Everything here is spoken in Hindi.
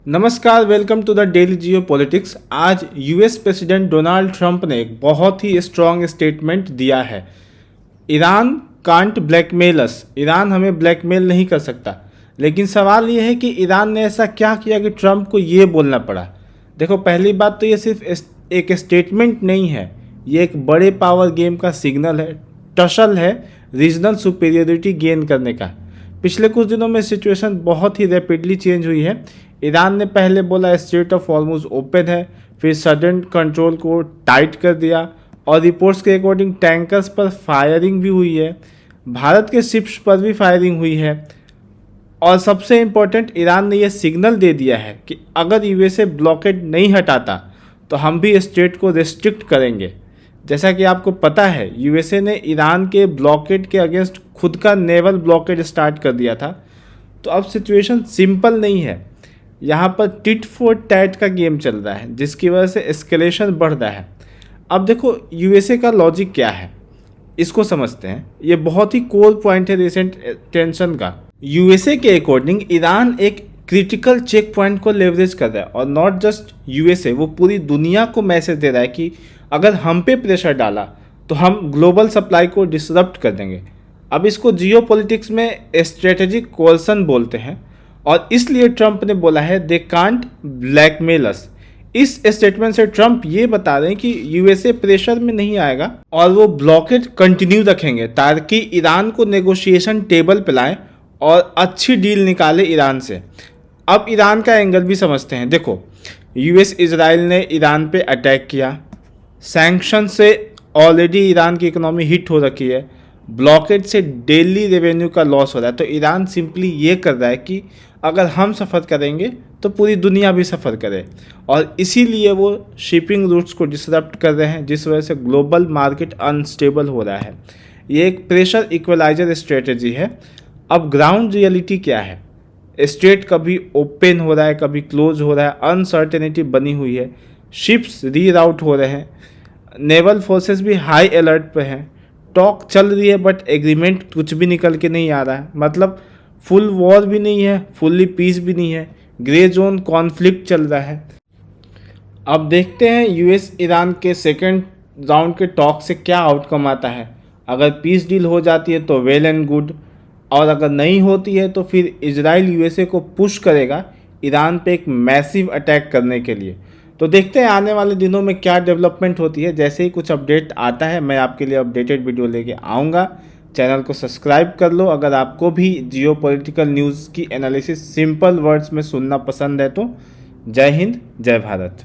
नमस्कार, welcome to the daily geopolitics. आज यूएस प्रेसिडेंट डोनाल्ड ट्रंप ने एक बहुत ही स्ट्रॉन्ग स्टेटमेंट दिया है। Iran can't blackmail us, Iran हमें ब्लैकमेल नहीं कर सकता। लेकिन सवाल ये है कि ईरान ने ऐसा क्या किया कि ट्रंप को ये बोलना पड़ा। देखो, पहली बात तो ये सिर्फ एक स्टेटमेंट नहीं है, ये एक बड़े पावर गेम का सिग्नल है, टसल है रीजनल सुपीरियरिटी गेन करने का। पिछले कुछ दिनों में सिचुएशन बहुत ही रैपिडली चेंज हुई है। ईरान ने पहले बोला स्ट्रेट ऑफ हॉर्मुज ओपन है, फिर सडन कंट्रोल को टाइट कर दिया और रिपोर्ट्स के अकॉर्डिंग टैंकर्स पर फायरिंग भी हुई है, भारत के शिप्स पर भी फायरिंग हुई है। और सबसे इम्पोर्टेंट, ईरान ने यह सिग्नल दे दिया है कि अगर यूएसए ब्लॉकेड नहीं हटाता तो हम भी स्टेट को रिस्ट्रिक्ट करेंगे। जैसा कि आपको पता है, यूएसए ने ईरान के ब्लॉकेड के अगेंस्ट खुद का नेवल ब्लॉकेड स्टार्ट कर दिया था। तो अब सिचुएशन सिंपल नहीं है, यहाँ पर टिट फॉर टैट का गेम चल रहा है, जिसकी वजह से एस्केलेशन बढ़ रहा है। अब देखो, यूएसए का लॉजिक क्या है, इसको समझते हैं। ये बहुत ही कोर पॉइंट है रिसेंट टेंशन का। यूएसए के अकॉर्डिंग ईरान एक क्रिटिकल चेक पॉइंट को लेवरेज कर रहा है, और नॉट जस्ट यूएसए, वो पूरी दुनिया को मैसेज दे रहा है कि अगर हम पे प्रेशर डाला तो हम ग्लोबल सप्लाई को डिसरप्ट कर देंगे। अब इसको जियो पॉलिटिक्स में स्ट्रेटेजिक कोर्सन बोलते हैं, और इसलिए ट्रंप ने बोला है दे कांट ब्लैकमेल अस। इस स्टेटमेंट से ट्रंप ये बता रहे हैं कि यूएसए प्रेशर में नहीं आएगा और वो ब्लॉकेड कंटिन्यू रखेंगे ताकि ईरान को नेगोशिएशन टेबल पे लाएं और अच्छी डील निकाले ईरान से। अब ईरान का एंगल भी समझते हैं। देखो, यूएस इजराइल ने ईरान पे अटैक किया, सैंक्शन से ऑलरेडी ईरान की इकोनॉमी हिट हो रखी है, ब्लॉकेड से डेली रेवेन्यू का लॉस हो रहा है। तो ईरान सिंपली ये कर रहा है कि अगर हम सफ़र करेंगे तो पूरी दुनिया भी सफ़र करे, और इसीलिए वो शिपिंग रूट्स को डिसरप्ट कर रहे हैं, जिस वजह से ग्लोबल मार्केट अनस्टेबल हो रहा है। ये एक प्रेशर इक्वलाइजर स्ट्रेटजी है। अब ग्राउंड रियलिटी क्या है, स्ट्रेट कभी ओपन हो रहा है, कभी क्लोज हो रहा है, अनसर्टेनिटी बनी हुई है, शिप्स रीराउट हो रहे हैं, नेवल फोर्सेस भी हाई अलर्ट पे हैं, टॉक चल रही है बट एग्रीमेंट कुछ भी निकल के नहीं आ रहा है। मतलब फुल वॉर भी नहीं है, फुल्ली पीस भी नहीं है, ग्रे जोन कॉन्फ्लिक्ट चल रहा है। अब देखते हैं यूएस ईरान के सेकंड राउंड के टॉक से क्या आउटकम आता है। अगर पीस डील हो जाती है तो वेल एंड गुड, और अगर नहीं होती है तो फिर इजराइल यूएसए को पुश करेगा ईरान पे एक मैसिव अटैक करने के लिए। तो देखते हैं आने वाले दिनों में क्या डेवलपमेंट होती है। जैसे ही कुछ अपडेट आता है मैं आपके लिए अपडेटेड वीडियो लेके आऊँगा। चैनल को सब्सक्राइब कर लो अगर आपको भी जियो पॉलिटिकल न्यूज़ की एनालिसिस सिंपल वर्ड्स में सुनना पसंद है तो। जय हिंद, जय भारत।